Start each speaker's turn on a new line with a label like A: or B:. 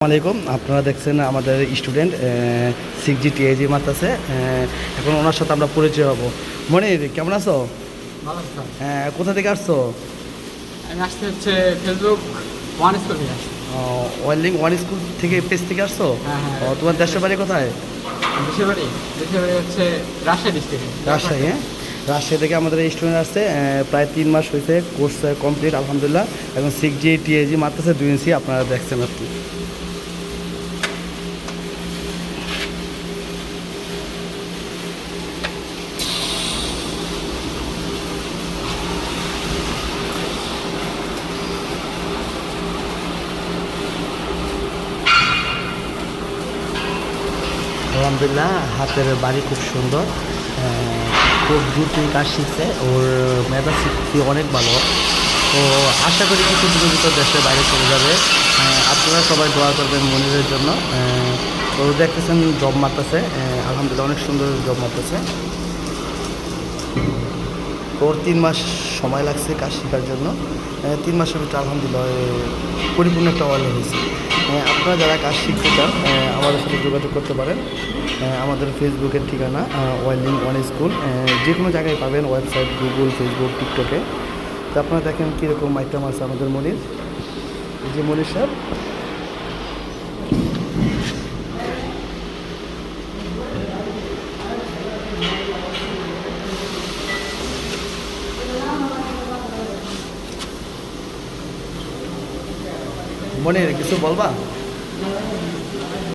A: আসসালামাইকুম। আপনারা দেখছেন আমাদের স্টুডেন্ট 6G TAG মারতেছে। এখন ওনার সাথে আমরা পরিচয় হব। মনির, কেমন আছো?
B: ভালো স্যার।
A: কোথা থেকে আসছো?
B: আমি আসতে হচ্ছে ফেসবুক ওয়ান স্কুল থেকে আসছি।
A: ওয়েল্ডিং ওয়ান স্কুল থেকে পেজ থেকে আসছো?
B: হ্যাঁ, হ্যাঁ।
A: তোমার দেশের বাড়ি কোথায়?
B: দেশের বাড়ি হচ্ছে রাজশাহী ডিস্ট্রিক্টে।
A: রাজশাহী। রাজশাহী থেকে আমাদের স্টুডেন্ট আসছে। প্রায় 3 মাস হয়েছে কোর্স কমপ্লিট আলহামদুলিল্লাহ। এখন 6G TAG মারতেছে 2 ইঞ্চি। আপনারা দেখছেন আর কি। আলহামদুলিল্লাহ, হাতের বাড়ি খুব সুন্দর। খুব দ্রুতই কাজ শিখছে। ওর মেধা শক্তি অনেক ভালো। তো আশা করি কিছু দিনের ভিতর দেশের বাইরে চলে যাবে। আপনারা সবাই দোয়া করবেন মনিরের জন্য। তো দেখতেছেন জব মারতেছে, আলহামদুলিল্লাহ অনেক সুন্দর জব মারতেছে। ওর 3 মাস সময় লাগছে কাজ শেখার জন্য। 3 মাসের ভিতরে আলহামদুলিল্লাহ পরিপূর্ণ একটা ওয়ার্ল্ড হয়েছে। আপনারা যারা কাজ শিখতে চান আমাদের সাথে যোগাযোগ করতে পারেন। আমাদের ফেসবুকের ঠিকানা ওয়েল্ডিং ওয়ান স্কুল। যে কোনো জায়গায় পাবেন, ওয়েবসাইট, গুগল, ফেসবুক, টিকটকে। তো আপনারা দেখেন কীরকম আইটেম আছে আমাদের মনির। এই যে মনির সাহেব। মনির, কিছু বলবা?